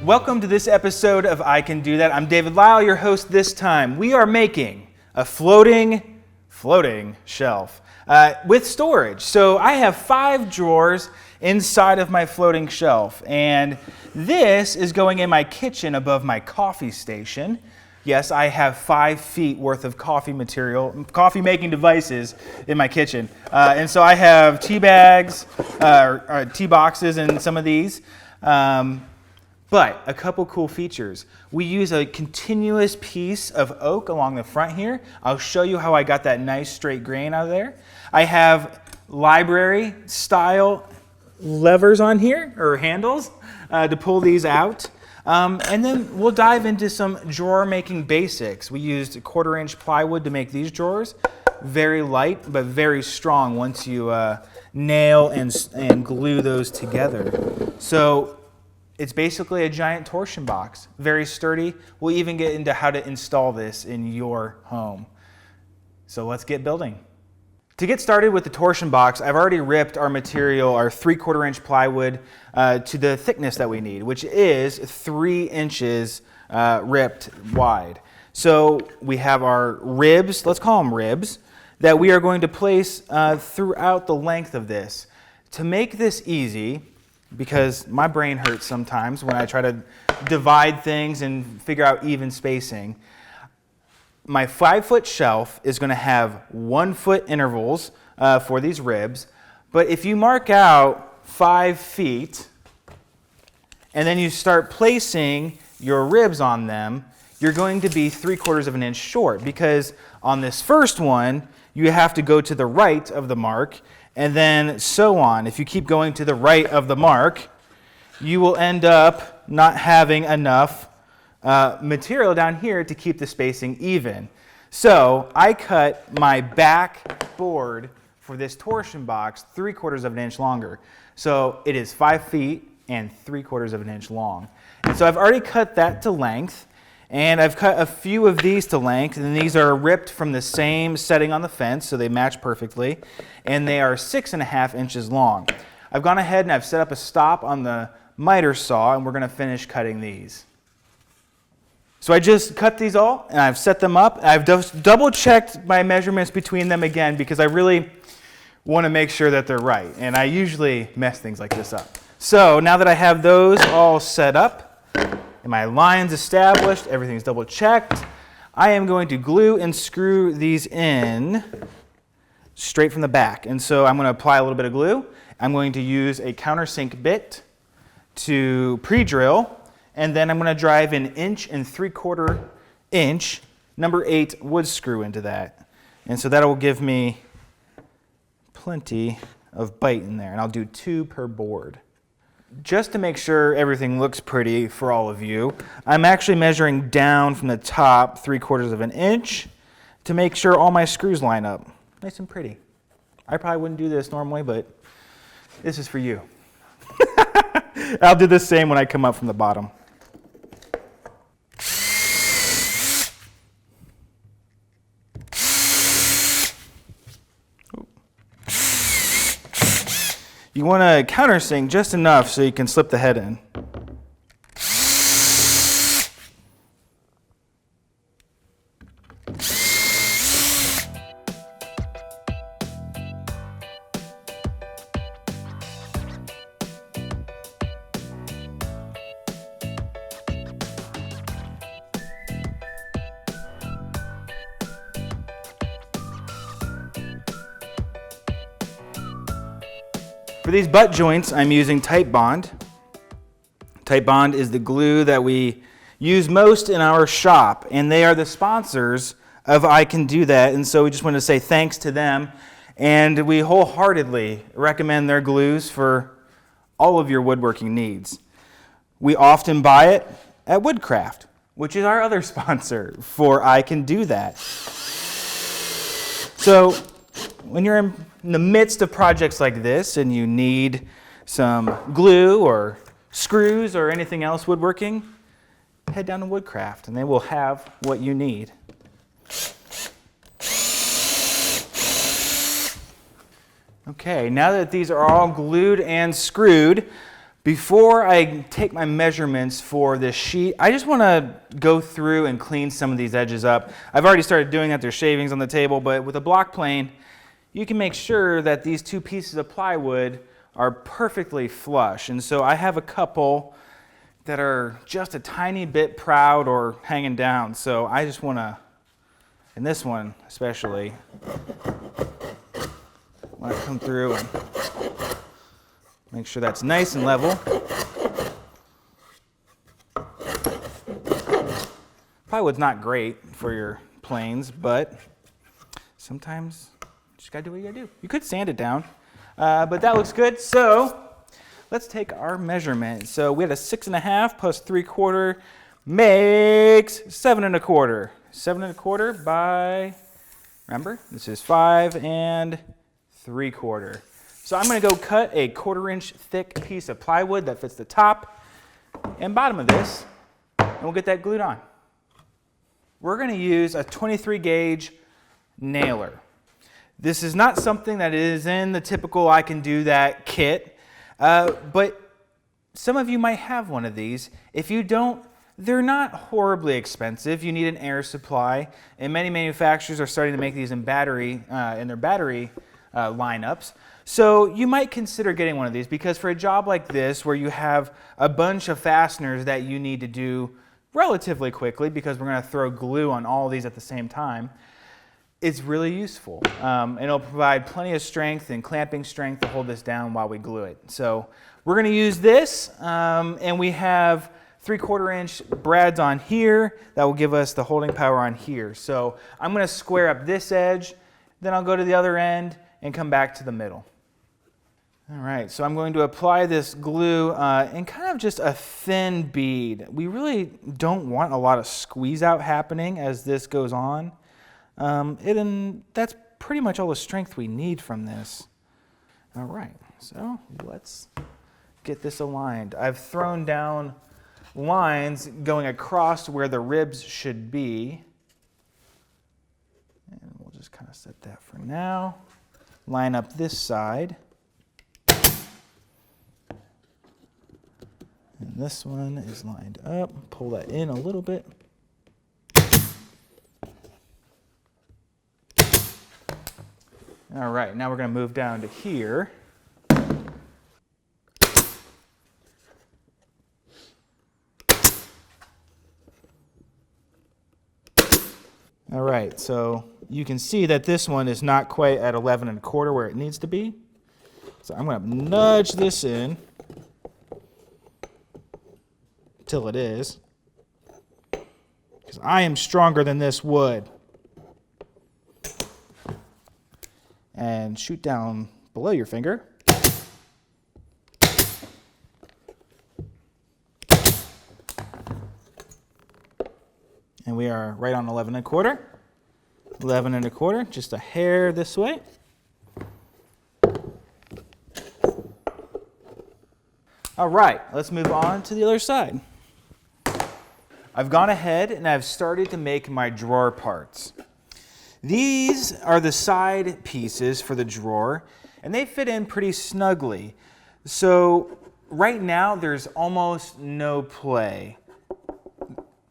Welcome to this episode of I Can Do That. I'm David Lyell, your host this time. We are making a floating shelf with storage. So I have 5 drawers inside of my floating shelf, and this is going in my kitchen above my coffee station. Yes, I have 5 feet worth of coffee material, coffee making devices in my kitchen. And so I have tea bags, tea boxes in some of these. But a couple cool features. We use a continuous piece of oak along the front here. I'll show you how I got that nice straight grain out of there. I have library style levers on here, or handles, to pull these out. And then we'll dive into some drawer making basics. We used 1/4 inch plywood to make these drawers. Very light, but very strong once you nail and glue those together. So it's basically a giant torsion box, very sturdy. We'll even get into how to install this in your home. So let's get building. To get started with the torsion box, I've already ripped our material, our 3/4 inch plywood, to the thickness that we need, which is 3 inches ripped wide. So we have our ribs, let's call them ribs, that we are going to place throughout the length of this. To make this easy, because my brain hurts sometimes when I try to divide things and figure out even spacing, my 5-foot shelf is going to have 1-foot intervals for these ribs. But if you mark out 5 feet and then you start placing your ribs on them, you're going to be 3/4 of an inch short, because on this first one you have to go to the right of the mark, and then so on. If you keep going to the right of the mark, you will end up not having enough material down here to keep the spacing even. So I cut my back board for this torsion box 3/4 of an inch longer. So it is 5 feet and 3/4 of an inch long. And so I've already cut that to length, and I've cut a few of these to length, and these are ripped from the same setting on the fence, so they match perfectly, and they are 6.5 inches long. I've gone ahead and I've set up a stop on the miter saw, and we're going to finish cutting these. So I just cut these all, and I've set them up. I've double-checked my measurements between them again, because I really want to make sure that they're right, and I usually mess things like this up. So now that I have those all set up, and my lines established, everything's double checked, I am going to glue and screw these in straight from the back. And so I'm going to apply a little bit of glue. I'm going to use a countersink bit to pre-drill, and then I'm going to drive an 1 3/4 inch number 8 wood screw into that. And so that will give me plenty of bite in there, and I'll do 2 per board. Just to make sure everything looks pretty for all of you, I'm actually measuring down from the top 3/4 of an inch to make sure all my screws line up nice and pretty. I probably wouldn't do this normally, but this is for you. I'll do the same when I come up from the bottom. You want to countersink just enough so you can slip the head in. For these butt joints, I'm using Titebond. Titebond is the glue that we use most in our shop, and they are the sponsors of I Can Do That, and so we just want to say thanks to them, and we wholeheartedly recommend their glues for all of your woodworking needs. We often buy it at Woodcraft, which is our other sponsor for I Can Do That. So when you're in the midst of projects like this and you need some glue or screws or anything else woodworking, head down to Woodcraft and they will have what you need. Okay, now that these are all glued and screwed, Before I take my measurements for this sheet, I just want to go through and clean some of these edges up. I've already started doing that. There's shavings on the table, but with a block plane, you can make sure that these two pieces of plywood are perfectly flush. And so I have a couple that are just a tiny bit proud or hanging down. So I just want to, in this one especially, want to come through and make sure that's nice and level. Plywood's not great for your planes, but sometimes you just gotta do what you gotta do. You could sand it down, but that looks good. So let's take our measurement. So we had a 6.5 plus 3/4 makes 7 1/4. 7 1/4 by, remember, this is 5 3/4. So I'm going to go cut a 1/4 inch thick piece of plywood that fits the top and bottom of this, and we'll get that glued on. We're going to use a 23 gauge nailer. This is not something that is in the typical I can do that kit, but some of you might have one of these. If you don't, they're not horribly expensive. You need an air supply, and many manufacturers are starting to make these in their battery lineups. So you might consider getting one of these, because for a job like this where you have a bunch of fasteners that you need to do relatively quickly, because we're going to throw glue on all of these at the same time, it's really useful. And it'll provide plenty of strength and clamping strength to hold this down while we glue it. So we're going to use this, and we have 3/4 inch brads on here that will give us the holding power on here. So I'm going to square up this edge, then I'll go to the other end and come back to the middle. All right, so I'm going to apply this glue in kind of just a thin bead. We really don't want a lot of squeeze out happening as this goes on. And that's pretty much all the strength we need from this. All right, so let's get this aligned. I've thrown down lines going across where the ribs should be. And we'll just kind of set that for now. Line up this side. And this one is lined up. Pull that in a little bit. All right, now we're going to move down to here. All right, so you can see that this one is not quite at 11 1/4 where it needs to be. So I'm going to nudge this in till it is, because I am stronger than this wood. And shoot down below your finger. And we are right on 11 1/4. 11 1/4, just a hair this way. All right, let's move on to the other side. I've gone ahead and I've started to make my drawer parts. These are the side pieces for the drawer, and they fit in pretty snugly. So right now there's almost no play.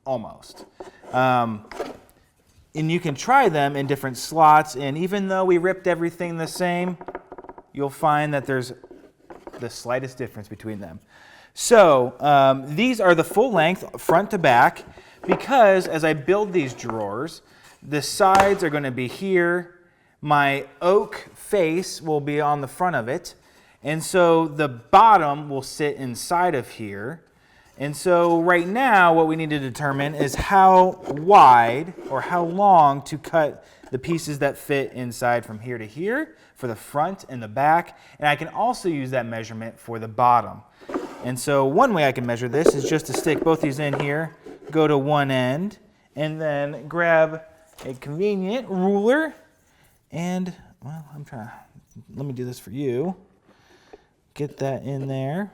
Almost. And you can try them in different slots, and even though we ripped everything the same, you'll find that there's the slightest difference between them. So these are the full length front to back, because as I build these drawers, the sides are going to be here. My oak face will be on the front of it, and so the bottom will sit inside of here. And so right now what we need to determine is how wide or how long to cut the pieces that fit inside from here to here for the front and the back. And I can also use that measurement for the bottom. And so one way I can measure this is just to stick both these in here, go to one end, and then grab a convenient ruler and, well, let me do this for you. Get that in there.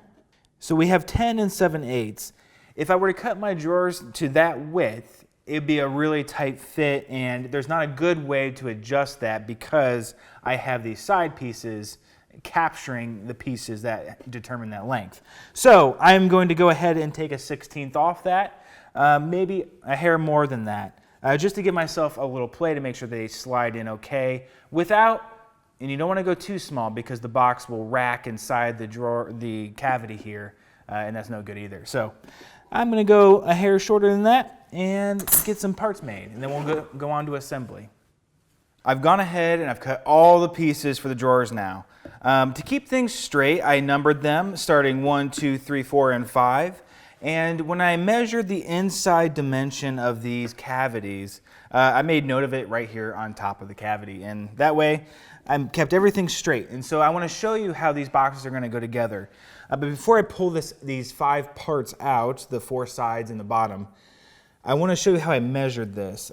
So we have 10 7/8. If I were to cut my drawers to that width, it'd be a really tight fit, and there's not a good way to adjust that because I have these side pieces capturing the pieces that determine that length. So I'm going to go ahead and take a 1/16 off that, maybe a hair more than that, just to give myself a little play to make sure they slide in okay without, and you don't want to go too small because the box will rack inside the drawer, the cavity here, and that's no good either. So I'm going to go a hair shorter than that and get some parts made, and then we'll go on to assembly. I've gone ahead and I've cut all the pieces for the drawers now. To keep things straight, I numbered them starting 1, 2, 3, 4, and 5. And when I measured the inside dimension of these cavities, I made note of it right here on top of the cavity. And that way, I kept everything straight. And so I want to show you how these boxes are going to go together. But before I pull these 5 parts out, the 4 sides and the bottom, I want to show you how I measured this.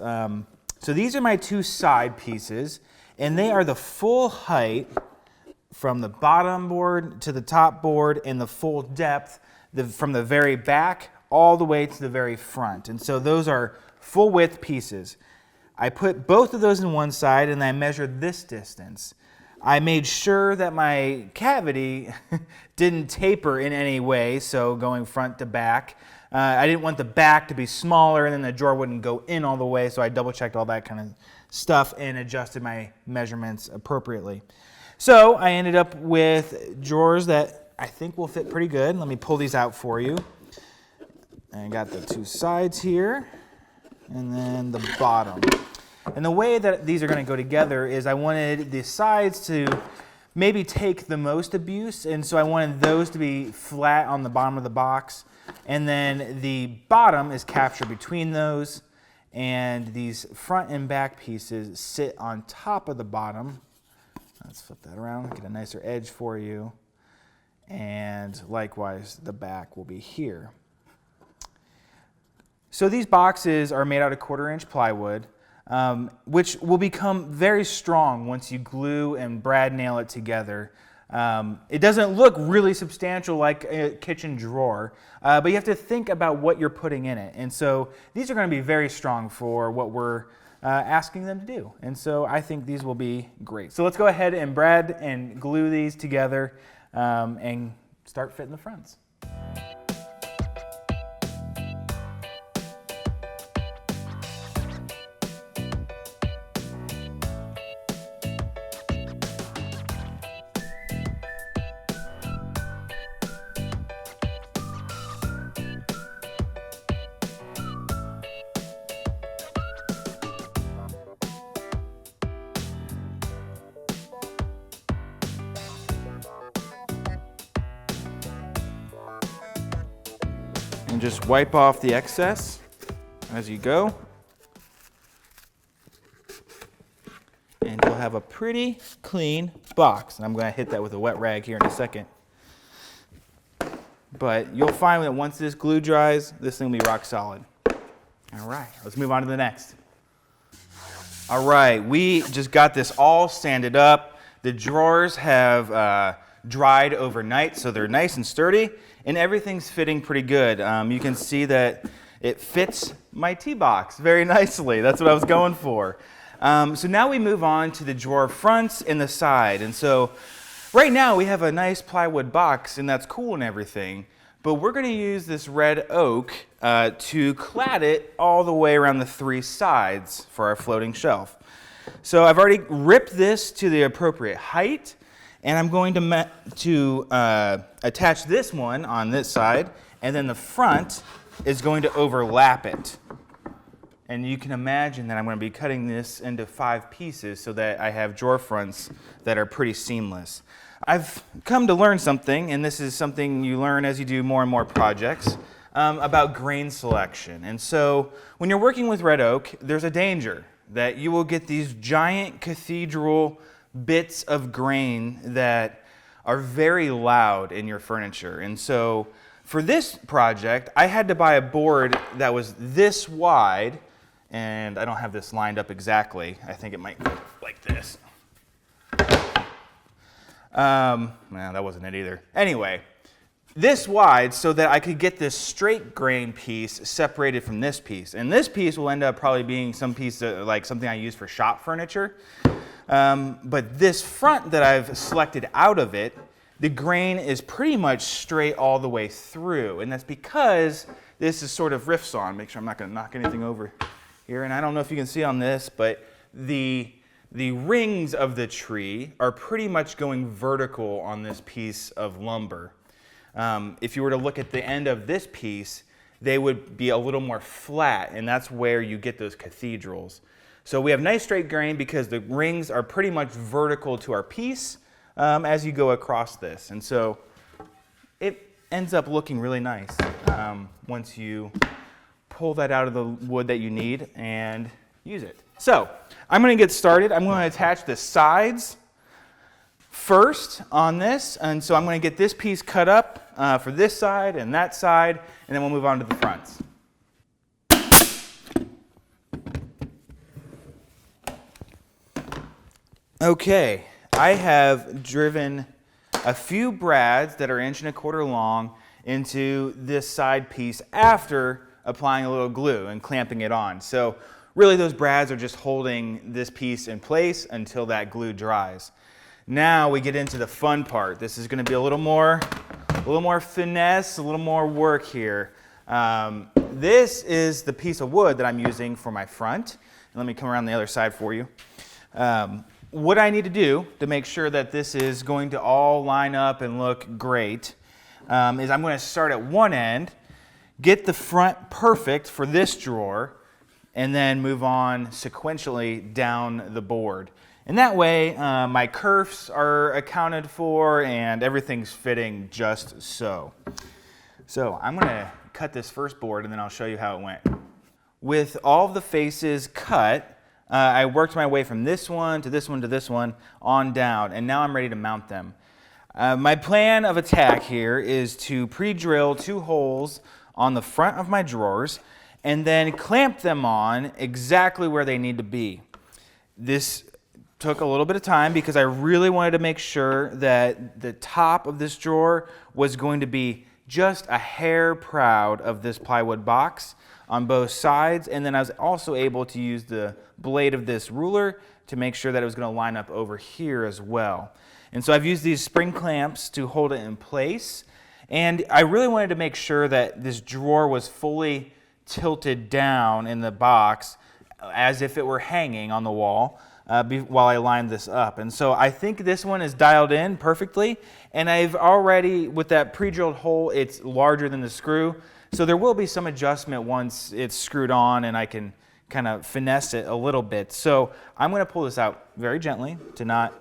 So these are my 2 side pieces, and they are the full height from the bottom board to the top board and the full depth from the very back all the way to the very front. And so those are full width pieces. I put both of those in one side and I measured this distance. I made sure that my cavity didn't taper in any way, so going front to back. I didn't want the back to be smaller and then the drawer wouldn't go in all the way, so I double checked all that kind of stuff and adjusted my measurements appropriately. So I ended up with drawers that I think will fit pretty good. Let me pull these out for you. I got the 2 sides here and then the bottom. And the way that these are going to go together is I wanted the sides to maybe take the most abuse, and so I wanted those to be flat on the bottom of the box, and then the bottom is captured between those, and these front and back pieces sit on top of the bottom. Let's flip that around, get a nicer edge for you, and likewise the back will be here. So these boxes are made out of 1/4-inch plywood, which will become very strong once you glue and brad nail it together. It doesn't look really substantial like a kitchen drawer, but you have to think about what you're putting in it. And so these are going to be very strong for what we're asking them to do. And so I think these will be great. So let's go ahead and brad and glue these together and start fitting the fronts. And just wipe off the excess as you go. And you'll have a pretty clean box. And I'm going to hit that with a wet rag here in a second. But you'll find that once this glue dries, this thing will be rock solid. All right, let's move on to the next. All right, we just got this all sanded up. The drawers have dried overnight, so they're nice and sturdy, and everything's fitting pretty good. You can see that it fits my tee box very nicely. That's what I was going for. So now we move on to the drawer fronts and the side. And so right now we have a nice plywood box, and that's cool and everything, but we're going to use this red oak to clad it all the way around the 3 sides for our floating shelf. So I've already ripped this to the appropriate height, and I'm going to attach this one on this side, and then the front is going to overlap it. And you can imagine that I'm going to be cutting this into 5 pieces so that I have drawer fronts that are pretty seamless. I've come to learn something, and this is something you learn as you do more and more projects, about grain selection. And so when you're working with red oak, there's a danger that you will get these giant cathedral bits of grain that are very loud in your furniture. And so for this project, I had to buy a board that was this wide, and I don't have this lined up exactly. I think it might go like this. No, that wasn't it either. Anyway, this wide so that I could get this straight grain piece separated from this piece. And this piece will end up probably being some piece like something I use for shop furniture. But this front that I've selected out of it, the grain is pretty much straight all the way through. And that's because this is sort of rift sawn. Make sure I'm not going to knock anything over here. And I don't know if you can see on this, but the rings of the tree are pretty much going vertical on this piece of lumber. If you were to look at the end of this piece, they would be a little more flat, and that's where you get those cathedrals. So we have nice straight grain because the rings are pretty much vertical to our piece as you go across this. And so it ends up looking really nice once you pull that out of the wood that you need and use it. So I'm going to get started. I'm going to attach the sides first on this, and so I'm going to get this piece cut up for this side and that side, and then we'll move on to the fronts. Okay, I have driven a few brads that are 1.25 inches long into this side piece after applying a little glue and clamping it on. So really those brads are just holding this piece in place until that glue dries. Now we get into the fun part. This is going to be a little more finesse, a little more work here. This is the piece of wood that I'm using for my front. And let me come around the other side for you. What I need to do to make sure that this is going to all line up and look great is I'm going to start at one end, get the front perfect for this drawer, and then move on sequentially down the board. And that way my kerfs are accounted for and everything's fitting just so. So I'm going to cut this first board and then I'll show you how it went. With all of the faces cut, I worked my way from this one to this one to this one on down, and now I'm ready to mount them. My plan of attack here is to pre-drill 2 holes on the front of my drawers and then clamp them on exactly where they need to be. This took a little bit of time because I really wanted to make sure that the top of this drawer was going to be just a hair proud of this plywood box on both sides, and then I was also able to use the blade of this ruler to make sure that it was going to line up over here as well. And so I've used these spring clamps to hold it in place, and I really wanted to make sure that this drawer was fully tilted down in the box as if it were hanging on the wall while I lined this up. And so I think this one is dialed in perfectly, and I've already, with that pre-drilled hole, it's larger than the screw, so there will be some adjustment once it's screwed on and I can kind of finesse it a little bit. So I'm going to pull this out very gently to not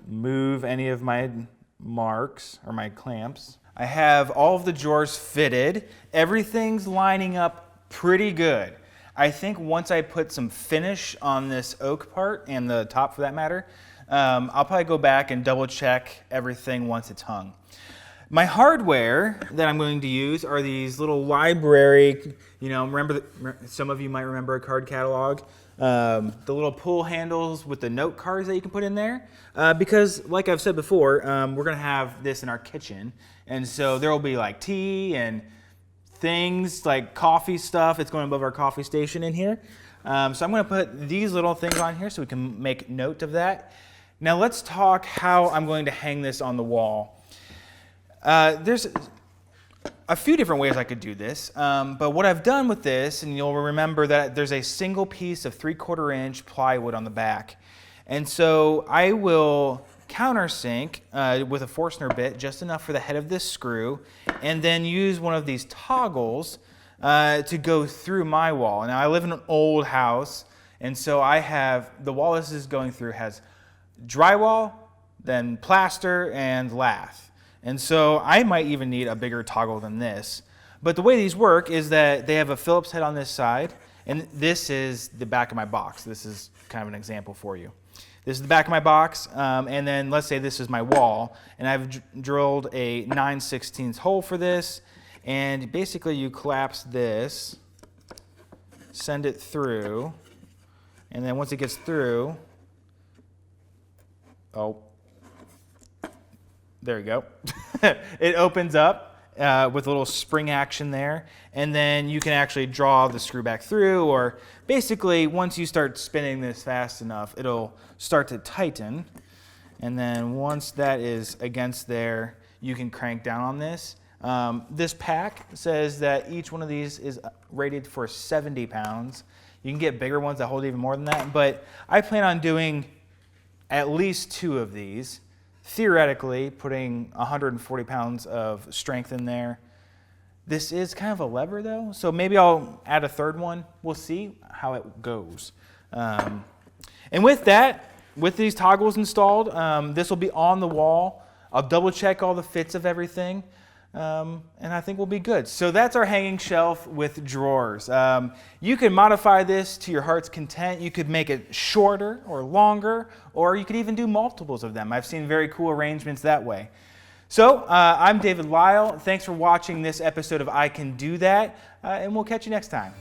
move any of my marks or my clamps. I have all of the drawers fitted. Everything's lining up pretty good. I think once I put some finish on this oak part and the top for that matter, I'll probably go back and double check everything once it's hung. My hardware that I'm going to use are these little library, some of you might remember a card catalog, the little pull handles with the note cards that you can put in there. Because like I've said before, we're going to have this in our kitchen. And so there will be like tea and things like coffee stuff. It's going above our coffee station in here. So I'm going to put these little things on here so we can make note of that. Now let's talk how I'm going to hang this on the wall. There's a few different ways I could do this, but what I've done with this, and you'll remember that there's a single piece of 3/4 inch plywood on the back. And so I will countersink with a Forstner bit, just enough for the head of this screw, and then use one of these toggles to go through my wall. Now I live in an old house, and so I have, the wall this is going through has drywall, then plaster, and lath. And so I might even need a bigger toggle than this. But the way these work is that they have a Phillips head on this side, and this is the back of my box. This is kind of an example for you. This is the back of my box, and then let's say this is my wall, and I've drilled a 9/16 hole for this, and basically you collapse this, send it through, and then once it gets through, there you go. It opens up, with a little spring action there. And then you can actually draw the screw back through, or basically once you start spinning this fast enough, it'll start to tighten. And then once that is against there, you can crank down on this. This pack says that each one of these is rated for 70 pounds. You can get bigger ones that hold even more than that, but I plan on doing at least 2 of these, theoretically putting 140 pounds of strength in there. This is kind of a lever though, so maybe I'll add a 3rd one. We'll see how it goes. And with that, with these toggles installed, this will be on the wall. I'll double check all the fits of everything. And I think we'll be good. So that's our hanging shelf with drawers. You can modify this to your heart's content. You could make it shorter or longer, or you could even do multiples of them. I've seen very cool arrangements that way. So I'm David Lyell. Thanks for watching this episode of I Can Do That, and we'll catch you next time.